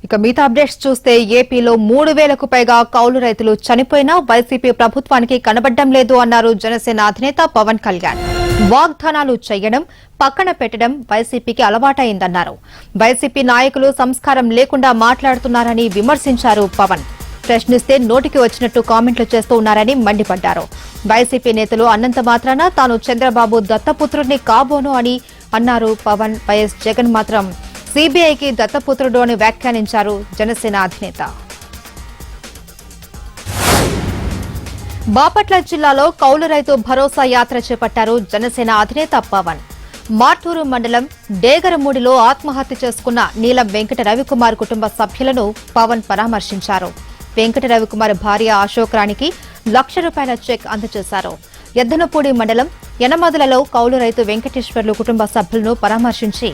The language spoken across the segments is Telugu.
ఇక మిగతా అప్డేట్స్ చూస్తే ఏపీలో 3,000కు పైగా కౌలు రైతులు చనిపోయినా వైసీపీ ప్రభుత్వానికి కనబడ్డం లేదు అన్నారు జనసేన అధినేత పవన్ కళ్యాణ్. వాగ్దానాలు చేయడం, పక్కన పెట్టడం వైసీపీకి అలవాటైందన్నారు. వైసీపీ నాయకులు సంస్కారం లేకుండా మాట్లాడుతున్నారని విమర్శించారు పవన్. ప్రశ్నిస్తే నోటికి వచ్చినట్టు కామెంట్లు చేస్తూ ఉన్నారని మండిపడ్డారు. వైసీపీ నేతలు అన్నంత మాత్రాన తాను చంద్రబాబు దత్తపుత్రుడిని కాబోను అని అన్నారు పవన్. వైఎస్ జగన్ మాత్రం సీబీఐకి దత్తపుత్రుడు అని వ్యాఖ్యానించారు జనసేన అధినేత. బాపట్ల జిల్లాలో కౌలు రైతు భరోసా యాత్ర చేపట్టారు జనసేన అధినేత పవన్. మార్టూరు మండలం డేగరమూడిలో ఆత్మహత్య చేసుకున్న నీలం వెంకట రవికుమార్ కుటుంబ సభ్యులను పవన్ పరామర్శించారు. వెంకట రవికుమార్ భార్య అశోక్ రాణికి ₹1,00,000 చెక్ అందజేశారు. ఎద్దనపూడి మండలం యనమదులలో కౌలు రైతు వెంకటేశ్వర్లు కుటుంబ సభ్యులను పరామర్శించి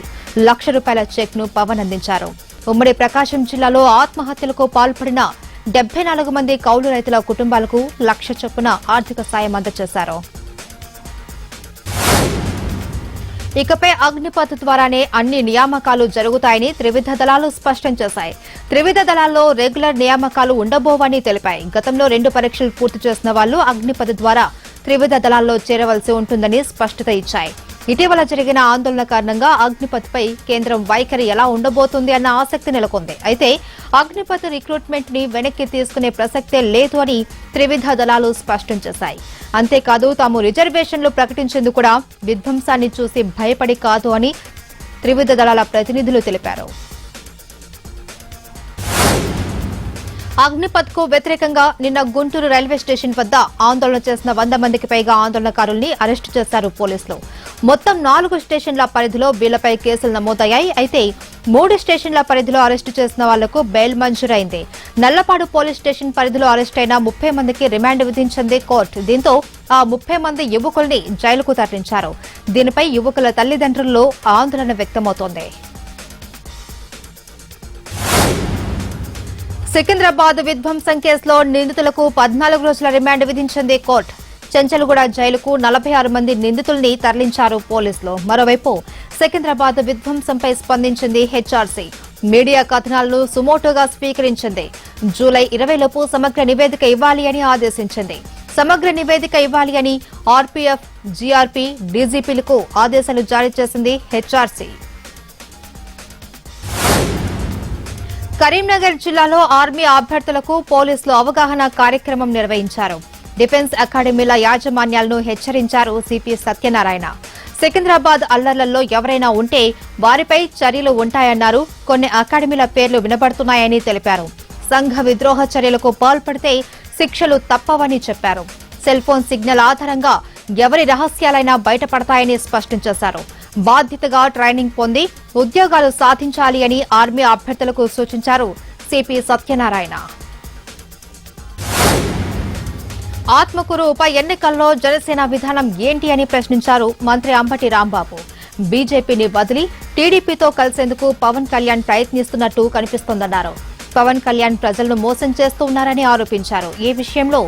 ₹1,00,000 చెక్ ను పవన్ అందించారు. ఉమ్మడి ప్రకాశం జిల్లాలో ఆత్మహత్యలకు పాల్పడిన 74 మంది కౌలు రైతుల కుటుంబాలకు ₹1,00,000 చొప్పున ఆర్థిక సాయం అందజేశారు. ఇకపై అగ్నిపథ్ ద్వారానే అన్ని నియామకాలు జరుగుతాయని త్రివిధ దళాలు స్పష్టం చేశాయి. త్రివిధ దళాల్లో రెగ్యులర్ నియామకాలు ఉండబోవని తెలిపాయి. గతంలో 2 పరీక్షలు పూర్తి చేసిన వాళ్లు అగ్నిపథ్ ద్వారా త్రివిధ దళాల్లో చేరవలసి ఉంటుందని స్పష్టత ఇచ్చాయి. ఇటీవల జరిగిన ఆందోళన కారణంగా అగ్నిపథ్ పై కేంద్రం వైఖరి ఎలా ఉండబోతుంది అన్న ఆసక్తి నెలకొంది. అయితే అగ్నిపథ్ రిక్రూట్మెంట్ ని వెనక్కి తీసుకునే ప్రసక్తే లేదు అని త్రివిధ దళాలు స్పష్టం చేశాయి. అంతేకాదు తాము రిజర్వేషన్లు ప్రకటించేందుకు కూడా విధ్వంసాన్ని చూసి భయపడి కాదు అని త్రివిధ దళాల ప్రతినిధులు తెలిపారు. అగ్నిపథ్ కు వ్యతిరేకంగా నిన్న గుంటూరు రైల్వే స్టేషన్ వద్ద ఆందోళన చేసిన 100 మందికి పైగా ఆందోళనకారుల్ని అరెస్టు చేశారు పోలీసులు. మొత్తం 4 స్టేషన్ల పరిధిలో వీళ్లపై కేసులు నమోదయ్యాయి. అయితే 3 స్టేషన్ల పరిధిలో అరెస్టు చేసిన వాళ్లకు బెయిల్ మంజూరైంది. నల్లపాడు పోలీస్ స్టేషన్ పరిధిలో అరెస్టైన 30 మందికి రిమాండ్ విధించింది కోర్టు. దీంతో ఆ 30 మంది యువకుల్ని జైలుకు తరలించారు. దీనిపై యువకుల తల్లిదండ్రుల్లో ఆందోళన వ్యక్తమవుతోంది. సికింద్రాబాద్ విధ్వంసం కేసులో నిందితులకు 14 రోజుల రిమాండ్ విధించింది కోర్టు. చెంచల్గూడ జైలుకు 46 మంది నిందితుల్ని తరలించారు పోలీసులు. మరోవైపు సికింద్రాబాద్ విధ్వంసంపై స్పందించింది హెచ్ఆర్సీ. మీడియా కథనాలను సుమోటోగా స్వీకరించింది. జూలై 20 లోపు సమగ్ర నివేదిక ఇవ్వాలి అని ఆదేశించింది. సమగ్ర నివేదిక ఇవ్వాలి అని ఆర్పీఎఫ్, జీఆర్పీ, డీజీపీలకు ఆదేశాలు జారీ చేసింది హెచ్ఆర్సీ. కరీంనగర్ జిల్లాలో ఆర్మీ అభ్యర్థులకు పోలీసులు అవగాహన కార్యక్రమం నిర్వహించారు. డిఫెన్స్ అకాడమీల యాజమాన్యాలను హెచ్చరించారు సిపి సత్యనారాయణ. సికింద్రాబాద్ అల్లర్లలో ఎవరైనా ఉంటే వారిపై చర్యలు ఉంటాయన్నారు. కొన్ని అకాడమీల పేర్లు వినబడుతున్నాయని తెలిపారు. సంఘ విద్రోహ చర్యలకు పాల్పడితే శిక్షలు తప్పవని చెప్పారు. సెల్ ఫోన్ సిగ్నల్ ఆధారంగా ఎవరి రహస్యాలైనా బయటపడతాయని స్పష్టం చేశారు. బాధ్యతగా ట్రైనింగ్ పొంది ఉద్యోగాలు సాధించాలి అని ఆర్మీ అభ్యర్థులకు సూచించారు సిపి సత్యనారాయణ. ఆత్మకూరు ఉప ఎన్నికల్లో జనసేన విధానం ఏంటి అని ప్రశ్నించారు మంత్రి అంబటి రాంబాబు. బీజేపీని వదిలి టీడీపీతో కలిసేందుకు పవన్ కళ్యాణ్ ప్రయత్నిస్తున్నట్టు కనిపిస్తోందన్నారు. పవన్ కళ్యాణ్ ప్రజలను మోసం చేస్తూ ఉన్నారని ఆరోపించారు. ఈ విషయంలో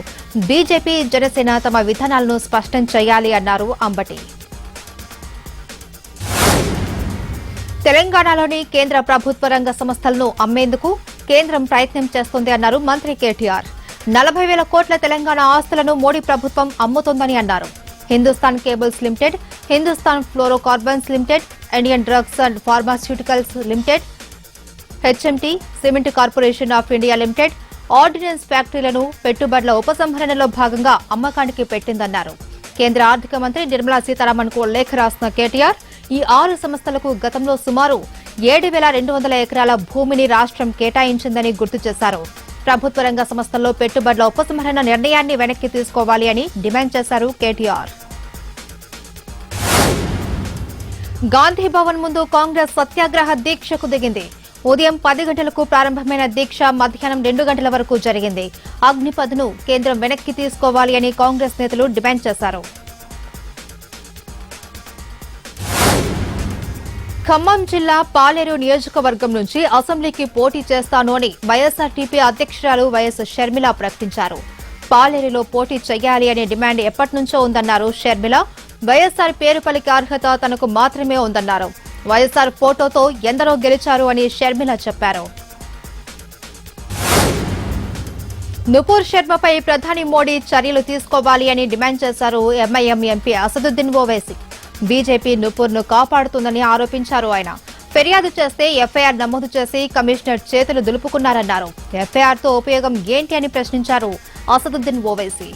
బీజేపీ, జనసేన తమ విధానాలను స్పష్టం చేయాలి అన్నారు అంబటి. తెలంగాణలోని కేంద్ర ప్రభుత్వ రంగ సంస్థలను అమ్మేందుకు కేంద్రం ప్రయత్నం చేస్తోంది అన్నారు మంత్రి కేటీఆర్. 40,000 కోట్ల తెలంగాణ ఆస్తులను మోడీ ప్రభుత్వం అమ్ముతోందని అన్నారు. Hindustan cables limited, Hindustan fluorocarbons limited, Indian drugs and pharmaceuticals limited, HMT, cement corporation of India limited, ordinance ఫ్యాక్టరీలను పెట్టుబడుల ఉపసంహరణలో భాగంగా అమ్మకానికి పెట్టిందన్నారు. కేంద్ర ఆర్థిక మంత్రి నిర్మలా సీతారామన్ కు లేఖ రాసిన కేటీఆర్ ఈ 6 సంస్థలకు గతంలో సుమారు 7,200 ఎకరాల భూమిని రాష్ట్రం కేటాయించిందని గుర్తు చేశారు. ప్రభుత్వ రంగ సంస్థల్లో పెట్టుబడుల ఉపసంహరణ నిర్ణయాన్ని వెనక్కి తీసుకోవాలి అని డిమాండ్ చేశారు కేటీఆర్. గాంధీ భవన్ ముందు కాంగ్రెస్ సత్యాగ్రహ దీక్షకు దిగింది. ఉదయం 10 గంటలకు ప్రారంభమైన దీక్ష మధ్యాహ్నం 2 గంటల వరకు జరిగింది. అగ్నిపథ్ను కేంద్రం వెనక్కి తీసుకోవాలి అని కాంగ్రెస్ నేతలు డిమాండ్ చేశారు. ఖమ్మం జిల్లా పాలేరు నియోజకవర్గం నుంచి అసెంబ్లీకి పోటీ చేస్తాను అని వైఎస్ఆర్టీపీ అధ్యక్షురాలు వైఎస్ షర్మిల ప్రకటించారు. పాలేరులో పోటీ చేయాలి అనే డిమాండ్ ఎప్పటినుంచో ఉందన్నారు షర్మిల. వైఎస్ఆర్ పేరు పలికే అర్హత తనకు మాత్రమే ఉందన్నారు. వైఎస్ఆర్ ఫోటోతో ఎందరో గెలిచారు అని షర్మిల చెప్పారు. నుపూర్ శర్మపై ప్రధాని మోడీ చర్యలు తీసుకోవాలి అని డిమాండ్ చేశారు MIM MP Asaduddin Owaisi. BJP నుపూర్ను కాపాడుతుందని ఆరోపించారు ఆయన. ఫిర్యాదు చేస్తే ఎఫ్ఐఆర్ నమోదు చేసి కమిషనర్ చేతులు దులుపుకున్నారన్నారు. ఎఫ్ఐఆర్తో ఉపయోగం ఏంటి అని ప్రశ్నించారు అసదుద్దీన్ ఓవైసీ.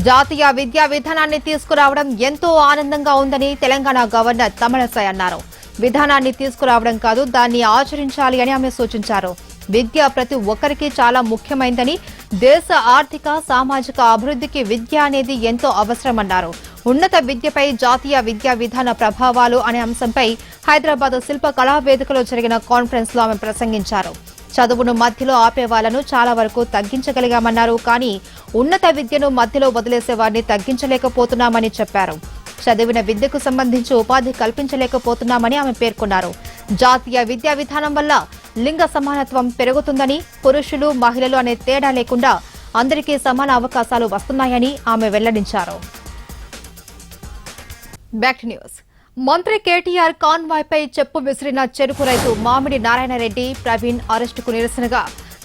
జాతీయ విద్యా విధానాన్ని తీసుకురావడం ఎంతో ఆనందంగా ఉందని తెలంగాణ గవర్నర్ తమిళసై అన్నారు. విధానాన్ని తీసుకురావడం కాదు, దాన్ని ఆచరించాలి అని ఆమె సూచించారు. విద్య ప్రతి ఒక్కరికి చాలా ముఖ్యమైందని, దేశ ఆర్థిక సామాజిక అభివృద్ధికి విద్య అనేది ఎంతో అవసరమన్నారు. ఉన్నత విద్యపై జాతీయ విద్యా విధాన ప్రభావాలు అనే అంశంపై హైదరాబాద్ శిల్ప కళా వేదికలో జరిగిన కాన్ఫరెన్స్ లో ఆమె ప్రసంగించారు. చదువును మధ్యలో ఆపే వాళ్లను చాలా వరకు తగ్గించగలిగామన్నారు. కానీ ఉన్నత విద్యను మధ్యలో వదిలేసే వారిని తగ్గించలేకపోతున్నామని చెప్పారు. చదివిన విద్యకు సంబంధించి ఉపాధి కల్పించలేకపోతున్నామని ఆమె పేర్కొన్నారు. జాతీయ విద్యా విధానం వల్ల లింగ సమానత్వం పెరుగుతుందని, పురుషులు మహిళలు అనే తేడా లేకుండా అందరికీ సమాన అవకాశాలు వస్తున్నాయని ఆమె వెల్లడించారు. Back to news. మంత్రి కేటీఆర్ కాన్వాయ్ పై చెప్పు విసిరిన చెరుకు రైతు మామిడి నారాయణరెడ్డి ప్రవీణ్ అరెస్టుకు నిరసనగా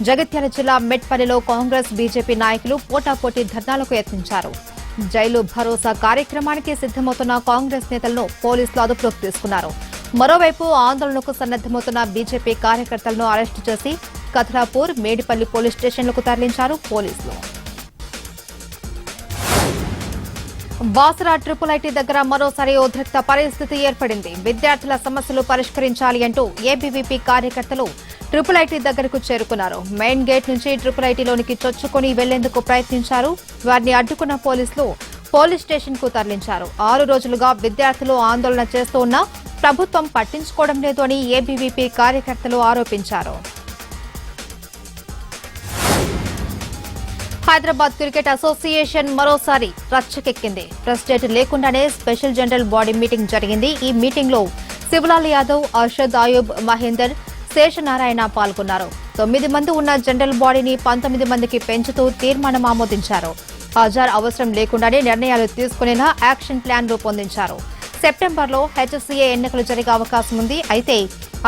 జగిత్యాల జిల్లా మెట్పల్లిలో కాంగ్రెస్ బీజేపీ నాయకులు పోటాపోటీ ధర్నాలకు యత్నించారు. జైలు భరోసా కార్యక్రమానికి సిద్దమవుతున్న కాంగ్రెస్ నేతలను పోలీసులు అదుపులోకి తీసుకున్నారు. మరోవైపు ఆందోళనకు సన్నద్దమవుతున్న బీజేపీ కార్యకర్తలను అరెస్టు చేసి కథలాపూర్, మేడిపల్లి పోలీస్ స్టేషన్లకు తరలించారు పోలీసులు. బాసరా ట్రిపుల్ ఐటీ దగ్గర మరోసారి ఉద్రిక్త పరిస్థితి ఏర్పడింది. విద్యార్థుల సమస్యలు పరిష్కరించాలి అంటూ ఏబీవీపీ కార్యకర్తలు ట్రిపుల్ ఐటీ దగ్గరకు చేరుకున్నారు. మెయిన్ గేట్ నుంచి ట్రిపుల్ ఐటీలోనికి చొచ్చుకుని వెళ్లేందుకు ప్రయత్నించారు. వారిని అడ్డుకున్న పోలీసులు పోలీస్ స్టేషన్ కు తరలించారు. 6 రోజులుగా విద్యార్థులు ఆందోళన చేస్తూ ఉన్నా ప్రభుత్వం పట్టించుకోవడం లేదు అని ఏబీవీపీ కార్యకర్తలు ఆరోపించారు. హైదరాబాద్ క్రికెట్ అసోసియేషన్ మరోసారి రచ్చకెక్కింది. ప్రెసిడెంట్ లేకుండానే స్పెషల్ జనరల్ బాడీ మీటింగ్ జరిగింది. ఈ మీటింగ్ లో శివలాల్ యాదవ్, అర్షద్ అయూబ్, మహేందర్, శేషనారాయణ పాల్గొన్నారు. 9 మంది ఉన్న జనరల్ బాడీని 19 మందికి పెంచుతూ తీర్మానం ఆమోదించారు. హజార్ అవసరం లేకుండానే నిర్ణయాలు తీసుకునేలా యాక్షన్ ప్లాన్ రూపొందించారు. సెప్టెంబర్లో హెచ్సీఏ ఎన్నికలు జరిగే అవకాశం ఉంది. అయితే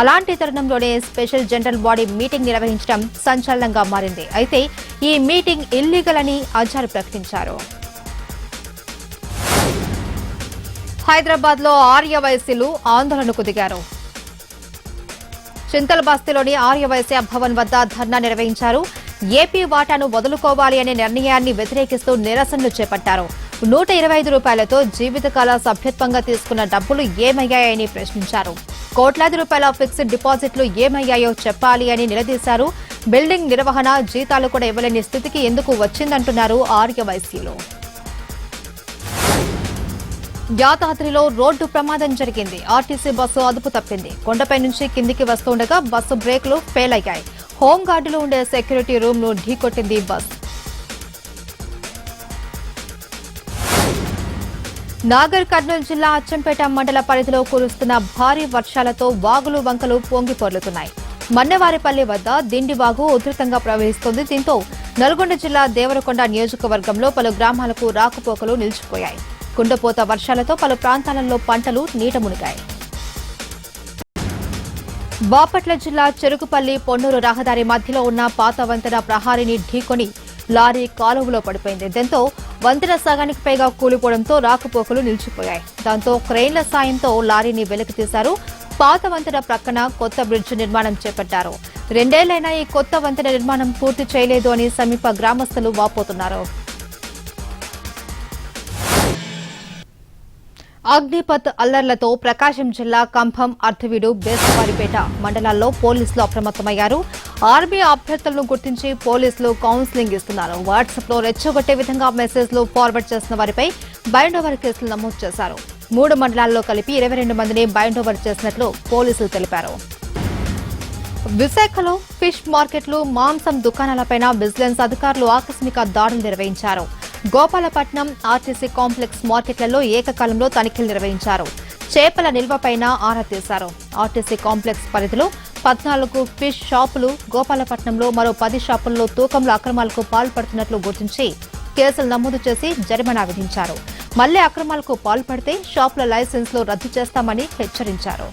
అలాంటి తరుణంలోనే స్పెషల్ జనరల్ బాడీ మీటింగ్ నిర్వహించడం సంచలనంగా మారింది. అయితే ఈ మీటింగ్ ఇల్లీగల్ అని అజార్ ప్రకటించారు. హైదరాబాద్ లో ఆర్యవైశ్యులు ఆందోళనకు దిగారు. చింతలబస్తీలోని ఆర్యవైశ్య భవన్ వద్ద ధర్నా నిర్వహించారు. ఏపీ వాటాను వదులుకోవాలి అనే నిర్ణయాన్ని వ్యతిరేకిస్తూ నిరసనలు చేపట్టారు. 125 రూపాయలతో జీవితకాల సభ్యత్వంగా తీసుకున్న డబ్బులు ఏమయ్యాయని ప్రశ్నించారు. కోట్లాది రూపాయల ఫిక్స్డ్ డిపాజిట్లు ఏమయ్యాయో చెప్పాలి అని నిలదీశారు. బిల్డింగ్ నిర్వహణ, జీతాలు కూడా ఇవ్వలేని స్థితికి ఎందుకు వచ్చిందంటున్నారు ఆర్యవైశ్యులు. యాదాద్రిలో రోడ్డు ప్రమాదం జరిగింది. ఆర్టీసీ బస్సు అదుపు తప్పింది. కొండపై నుంచి కిందికి వస్తుండగా బస్సు బ్రేకులు ఫెయిల్ అయ్యాయి. హోంగార్డులో ఉండే సెక్యూరిటీ రూమ్ ను ఢీకొట్టింది బస్. నాగర్ కర్నూలు జిల్లా అచ్చంపేట మండల పరిధిలో కురుస్తున్న భారీ వర్షాలతో వాగులు, వంకలు పొంగి పొర్లుతున్నాయి. మన్నెవారిపల్లి వద్ద దిండివాగు ఉధృతంగా ప్రవహిస్తోంది. దీంతో నల్గొండ జిల్లా దేవరకొండ నియోజకవర్గంలో పలు గ్రామాలకు రాకపోకలు నిలిచిపోయాయి. కుండపోత వర్షాలతో పలు ప్రాంతాలలో పంటలు నీట మునిగాయి. బాపట్ల జిల్లా చెరుకుపల్లి పొన్నూరు రహదారి మధ్యలో ఉన్న పాత వంతెన ప్రహారీని ఢీకొని లారీ కాలువలో పడిపోయింది. దీంతో వంతెన సగానికి పైగా కూలిపోవడంతో రాకపోకలు నిలిచిపోయాయి. దాంతో క్రెయిన్ల సాయంతో లారీని వెలికి తీశారు. పాత వంతెన ప్రక్కన కొత్త బ్రిడ్జ్ నిర్మాణం చేపట్టారు. 2 ఏళ్లైనా ఈ కొత్త వంతెన నిర్మాణం పూర్తి చేయలేదు అని సమీప గ్రామస్తులు వాపోతున్నారు. అగ్నిపత్ అల్లర్లతో ప్రకాశం జిల్లా కంభం, అర్ధవీడు, బేస్తవారిపేట మండలాల్లో పోలీసులు అప్రమత్తమయ్యారు. ఆర్మీ అభ్యర్థులను గుర్తించి పోలీసులు కౌన్సిలింగ్ ఇస్తున్నారు. వాట్సాప్ లో రెచ్చగొట్టే విధంగా మెసేజ్లు ఫార్వర్డ్ చేసిన వారిపై బైండోవర్ కేసులు నమోదు చేశారు. 3 మండలాల్లో కలిపి 22 మందిని బైండోవర్ చేసినట్లు పోలీసులు తెలిపారు. విశాఖలో ఫిష్ మార్కెట్లు, మాంసం దుకాణాలపైన విజిలెన్స్ అధికారులు ఆకస్మిక దాడులు నిర్వహించారు. గోపాలపట్నం, ఆర్టీసీ కాంప్లెక్స్ మార్కెట్లలో ఏకకాలంలో తనిఖీలు నిర్వహించారు. చేపల నిల్వపైన ఆరా తీశారు. ఆర్టీసీ కాంప్లెక్స్ పరిధిలో 14 ఫిష్ షాపులు, గోపాలపట్నంలో మరో 10 షాపుల్లో తూకంలో అక్రమాలకు పాల్పడుతున్నట్లు గుర్తించి కేసులు నమోదు చేసి జరిమానా విధించారు. మళ్లీ అక్రమాలకు పాల్పడితే షాపుల లైసెన్స్లు రద్దు చేస్తామని హెచ్చరించారు.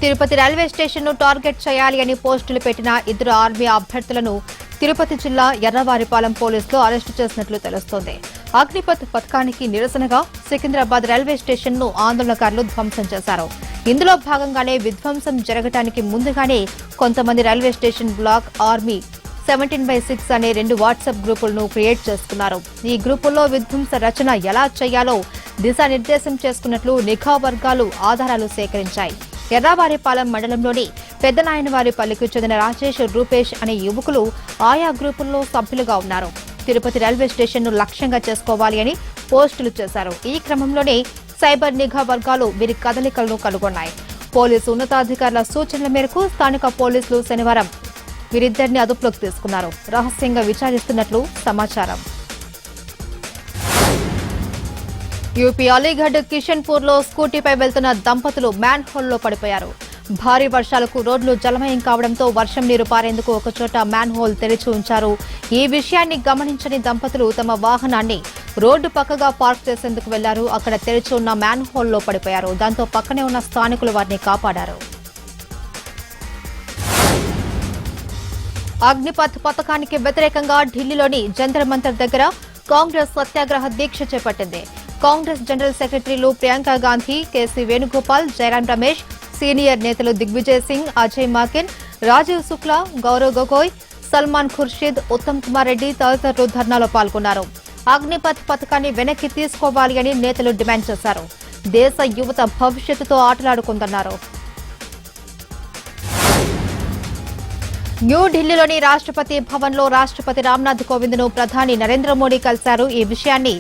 తిరుపతి రైల్వే స్టేషన్ ను టార్గెట్ చేయాలి అని పోస్టులు పెట్టిన ఇద్దరు ఆర్మీ అభ్యర్థులను తిరుపతి జిల్లా ఎర్రవారిపాలెం పోలీసులు అరెస్టు చేసినట్లు తెలుస్తోంది. అగ్నిపథ్ పథకానికి నిరసనగా సికింద్రాబాద్ రైల్వే స్టేషన్ ను ఆందోళనకారులు ధ్వంసం చేశారు. ఇందులో భాగంగానే విధ్వంసం జరగడానికి ముందుగానే కొంతమంది రైల్వే స్టేషన్ బ్లాక్ ఆర్మీ 17/6 అనే 2 వాట్సాప్ గ్రూపులను క్రియేట్ చేసుకున్నారు. ఈ గ్రూపుల్లో విధ్వంస రచన ఎలా చేయాలో దిశానిర్దేశం చేసుకున్నట్లు నిఘా వర్గాలు ఆధారాలు సేకరించాయి. ఎర్రవారిపాలెం మండలంలోని పెద్దనాయనవారిపల్లికి చెందిన రాజేష్, రూపేష్ అనే యువకులు ఆయా గ్రూపుల్లో సభ్యులుగా ఉన్నారు. తిరుపతి రైల్వే స్టేషన్ ను లక్ష్యంగా చేసుకోవాలి అని పోస్టులు చేశారు. ఈ క్రమంలోనే సైబర్ నిఘా వర్గాలు వీరి కదలికలను కనుగొన్నాయి. పోలీసు ఉన్నతాధికారుల సూచనల మేరకు స్థానిక పోలీసులు శనివారం వీరిద్దరిని అదుపులోకి తీసుకున్నారు. రహస్యంగా విచారిస్తున్నట్లు సమాచారం. యూపీ అలీగఢ్ కిషన్పూర్ లో స్కూటీపై వెళ్తున్న దంపతులు మ్యాన్ హోల్లో పడిపోయారు. భారీ వర్షాలకు రోడ్లు జలమయం కావడంతో వర్షం నీరు పారేందుకు ఒకచోట మ్యాన్ హోల్ తెరిచి ఉంచారు. ఈ విషయాన్ని గమనించని దంపతులు తమ వాహనాన్ని రోడ్డు పక్కగా పార్క్ చేసేందుకు వెళ్లారు. అక్కడ తెరిచి ఉన్న మ్యాన్ హోల్లో పడిపోయారు. దాంతో పక్కనే ఉన్న స్థానికులు వారిని కాపాడారు. అగ్నిపథ్ పథకానికి వ్యతిరేకంగా ఢిల్లీలోని జంతర్ మంతర్ దగ్గర కాంగ్రెస్ సత్యాగ్రహ దీక్ష చేపట్టింది. కాంగ్రెస్ జనరల్ సెక్రటరీలు ప్రియాంక గాంధీ, కేసీ వేణుగోపాల్, జయరాం రమేష్, సీనియర్ నేతలు దిగ్విజయ్ సింగ్, అజయ్ మాకెన్, రాజీవ్ శుక్లా, గౌరవ్ గొగోయ్, సల్మాన్ ఖుర్షీద్, ఉత్తమ్ కుమార్ రెడ్డి తదితరులు ధర్నాలో పాల్గొన్నారు. అగ్నిపథ్ పథకాన్ని వెనక్కి తీసుకోవాలి అని నేతలు డిమాండ్ చేశారు. దేశ యువత భవిష్యత్తుతో ఆటలాడుకుందన్నారు. న్యూఢిల్లీలోని రాష్ట్రపతి భవన్లో రాష్ట్రపతి రామ్నాథ్ కోవింద్ ను ప్రధాని నరేంద్ర మోడీ కలిశారు. ఈ విషయాన్ని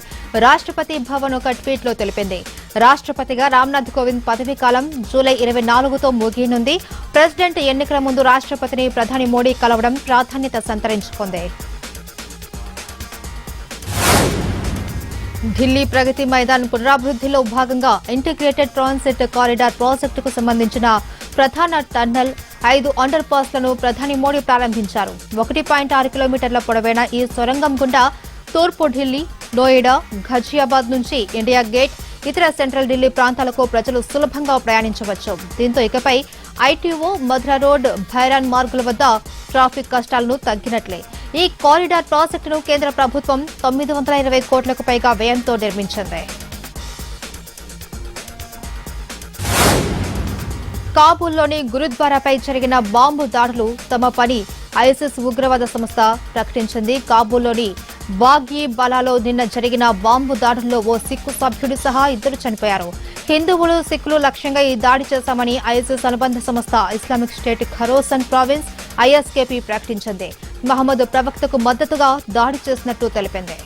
రాష్ట్రపతి భవన్ ఒక ట్వీట్ లో తెలిపింది. రాష్ట్రపతిగా రామ్నాథ్ కోవింద్ పదవీ కాలం జూలై 24తో ముగియనుంది. ప్రెసిడెంట్ ఎన్నికల ముందు రాష్ట్రపతిని ప్రధాని మోడీ కలవడం ప్రాధాన్యత సంతరించుకుంది. ఢిల్లీ ప్రగతి మైదాన్ పునరాభివృద్ధిలో భాగంగా ఇంటిగ్రేటెడ్ ట్రాన్సిట్ కారిడార్ ప్రాజెక్టుకు సంబంధించిన ప్రధాన టన్నెల్ 5 అండర్ పాస్లను ప్రధాని మోడీ ప్రారంభించారు. 1.6 కిలోమీటర్ల పొడవైన ఈ సొరంగం గుండా తూర్పు ఢిల్లీ, నోయిడా, ఘజియాబాద్ నుంచి ఇండియా గేట్, ఇతర సెంట్రల్ ఢిల్లీ ప్రాంతాలకు ప్రజలు సులభంగా ప్రయాణించవచ్చు. దీంతో ఇకపై ఐటీఓ, మధుర రోడ్, భైరాన్ మార్గుల వద్ద ట్రాఫిక్ కష్టాలను తగ్గినట్లే. ఈ కారిడార్ ప్రాజెక్టును కేంద్ర ప్రభుత్వం 920 కోట్లకు పైగా వ్యయంతో నిర్మించింది. కాబూల్లోని గురుద్వారాపై జరిగిన బాంబు దాడులు తమ పని ఐసిస్ ఉగ్రవాద సంస్థ ప్రకటించింది. కాబూల్లోని బాగ్యీ బలాలో నిన్న జరిగిన బాంబు దాడుల్లో ఓ సిక్కు సభ్యుడు సహా 2 చనిపోయారు. హిందువులు, సిక్కులు లక్ష్యంగా ఈ దాడి చేశామని ఐసిస్ అనుబంధ సంస్థ ఇస్లామిక్ స్టేట్ ఖరోసన్ ప్రావిన్స్ ఐఎస్కేపీ ప్రకటించింది. మహమ్మద్ ప్రవక్తకు మద్దతుగా దాడి చేసినట్టు తెలిపింది.